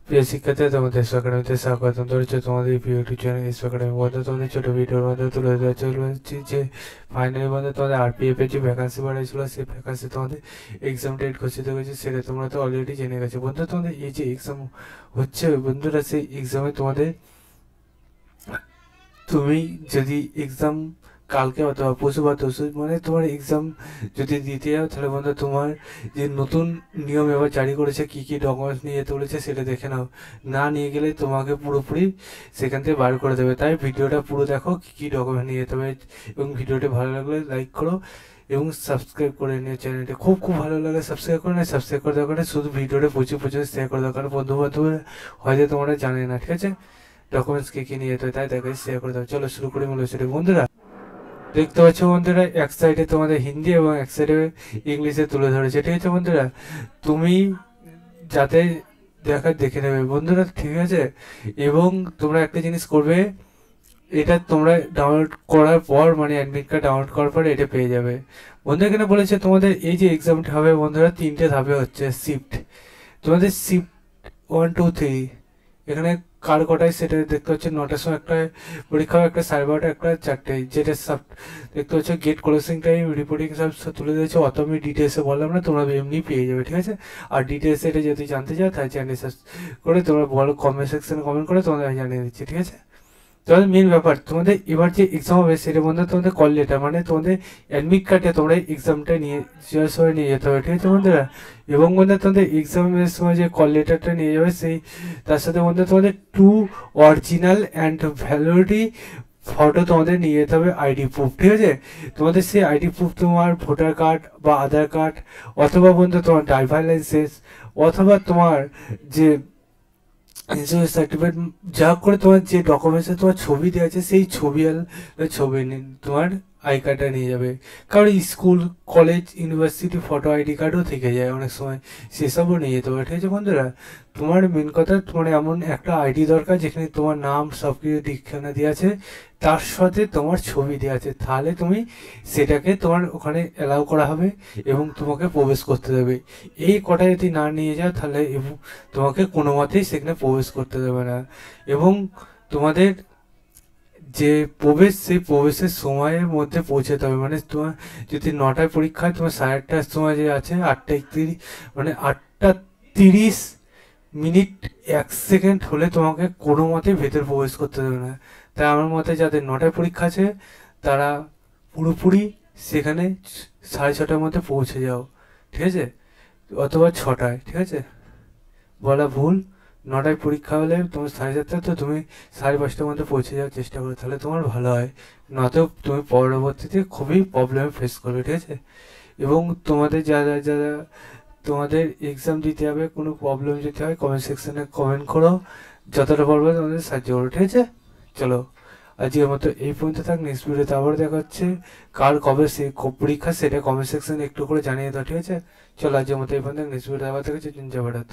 প্রিয় শিক্ষার্থীরা, তোমাদের এসো একাডেমিতে স্বাগতম জানাচ্ছি। তোমাদের প্রিয় ইউটিউব চ্যানেল এসো একাডেমি বন্ধু, তোমাদের ছোট ভিডিওর মধ্যে তুলে ধরা চলেছি যে ফাইনালি বন্ধু তোমাদের আরপিএফ এর যে ভ্যাকান্সি বাড়িয়েছিল, সেই ভ্যাকান্সি তোমাদের এক্সাম ডেট ঘোষিত হয়েছে, সেটা তোমরা তো অলরেডি জেনে গেছো বন্ধু। তোমাদের এই যে এক্সাম হচ্ছে বন্ধুরা, সেই এক্সামে তোমাদের তুমি যদি এক্সাম কালকে অথবা পরশু বা তরশু মানে তোমার এক্সাম যদি দিতে যাও, তাহলে বন্ধু তোমার যে নতুন নিয়ম এবার জারি করেছে, কি কি ডকুমেন্টস নিয়ে যেতে বলেছে সেটা দেখে নাও। না নিয়ে গেলে তোমাকে পুরোপুরি সেখান থেকে বার করে দেবে। তাই ভিডিওটা পুরো দেখো, কি কি ডকুমেন্ট নিয়ে যেতে হবে। এবং ভিডিওটি ভালো লাগলে লাইক করো এবং সাবস্ক্রাইব করে নিও চ্যানেলটি। খুব খুব ভালো লাগে সাবস্ক্রাইব করে নেয়। সাবস্ক্রাইব করে দরকার শুধু ভিডিওটা প্রচুর প্রচুর শেয়ার করে দরকার বন্ধু বান্ধবরা, হয়তো তোমরা জানে না, ঠিক আছে। ডকুমেন্টস কে কি নিয়ে যেতে হয় তাই তাকে শেয়ার করে দাও। চলো শুরু করি মূল বিষয়টি বন্ধুরা। দেখতে পাচ্ছ বন্ধুরা, এক সাইডে তোমাদের হিন্দি এবং এক সাইডে ইংলিশে তুলে ধরেছে, ঠিক আছে বন্ধুরা। তুমি যাতে দেখে নেবে বন্ধুরা, ঠিক আছে। এবং তোমরা একটা জিনিস করবে, এটা তোমরা ডাউনলোড করার পর মানে অ্যাডমিট কার্ড ডাউনলোড করার পর এটা পেয়ে যাবে বন্ধু। এখানে বলেছে তোমাদের এই যে এক্সামটা হবে বন্ধুরা, 3টে ধাপে হচ্ছে শিফট। তোমাদের শিফট 1 2 3 এখানে কার কটায় সেটা দেখতে হচ্ছে। 9টার সময় একটা পরীক্ষা, একটা 12:30, একটা 4টায়। যেটা সব দেখতে হচ্ছে গেট ক্লোজিং টাইম, রিপোর্টিং সব তুলে দিয়েছে। অত আমি ডিটেলসে বললাম না, তোমরা এমনি পেয়ে যাবে, ঠিক আছে। আর ডিটেলস এটা যদি জানতে চাও তাহলে চ্যানেল সাবস্ক্রাইব করে তোমরা বলো, কমেন্ট সেকশনে কমেন্ট করে তোমাদের আমি জানিয়ে দিচ্ছি, ঠিক আছে। তোমাদের মেন ব্যাপার, তোমাদের এবার যে এক্সাম হবে সেটা বন্ধু তোমাদের কল লেটার মানে তোমাদের অ্যাডমিট কার্ডে তোমরা এক্সামটা নিয়ে যাওয়ার সময় নিয়ে যেতে হবে, ঠিক আছে বন্ধুরা। এবং বন্ধু তোমাদের এক্সামের সময় যে কল লেটারটা নিয়ে যাবে, সেই তার সাথে বন্ধু তোমাদের 2 অরিজিনাল অ্যান্ড ভ্যালিডিটি ফটো তোমাদের নিয়ে যেতে হবে, আইডি প্রুফ, ঠিক আছে। তোমাদের সেই আইডি প্রুফ তোমার ভোটার কার্ড বা আধার কার্ড, অথবা বন্ধু তোমার ড্রাইভার লাইসেন্স, অথবা তোমার যে ইন্স্যুরেন্স সার্টিফিকেট, যা করে তোমার যে ডকুমেন্টসে তোমার ছবি দেওয়া আছে সেই ছবি আর ছবি তোমার আই কার্ডটা নিয়ে যাবে। কারণ school college university photo ID কার্ডও থেকে যায় অনেক সময়, সেসবও নিয়ে যেতে পারে, ঠিক আছে বন্ধুরা। তোমার মেন কথা, তোমার এমন একটা আইডি দরকার যেখানে তোমার নাম সব কিছু ঠিকানা দেওয়া আছে, তার সাথে তোমার ছবি দেওয়া আছে, তাহলে তুমি সেটাকে তোমার ওখানে অ্যালাউ করা হবে এবং তোমাকে প্রবেশ করতে দেবে। এই কটা যদি না নিয়ে যাও তাহলে তোমাকে কোনো মতেই সেখানে প্রবেশ করতে দেবে না। এবং তোমাদের যে প্রবেশ, সেই প্রবেশের সময়ের মধ্যে পৌঁছাতে হবে। মানে তোমার যদি 9টায় পরীক্ষা হয়, তোমার 8:30টার সময় যে আছে 8:31 মানে 8:30 1 সেকেন্ড হলে তোমাকে কোনো মতে ভেতর প্রবেশ করতে দেবে না। তাই আমার মতে যাদের 9টায় পরীক্ষা আছে তারা পুরোপুরি সেখানে 6:30টার মধ্যে পৌঁছে যাও, ঠিক আছে, অথবা 6টায়, ঠিক আছে। বলা ভুল, 9টায় পরীক্ষা হলে তোমার 7:30, তো তুমি 5:30টার মধ্যে পৌঁছে যাওয়ার চেষ্টা করো, তাহলে তোমার ভালো হয়। নয়তো তুমি পরবর্তীতে খুবই প্রবলেম ফেস করবে, ঠিক আছে। এবং তোমাদের যারা যারা তোমাদের এক্সাম দিতে হবে, কোনো প্রবলেম যদি হয় কমেন্ট সেকশনে কমেন্ট করো, যতটা পারবে তোমাদের সাহায্য করো, ঠিক আছে। চলো আজকের মতো এই পর্যন্ত থাক। নেক্সট ভিডিওতে আবার দেখা হচ্ছে। কার কবে সে পরীক্ষা সেটা কমেন্ট সেকশনে একটু করে জানিয়ে দাও, ঠিক আছে। চলো আজকের মতো এই পর্যন্ত, নেক্সট ভিডিওতে আবার দেখা হচ্ছে। জয় ভারত।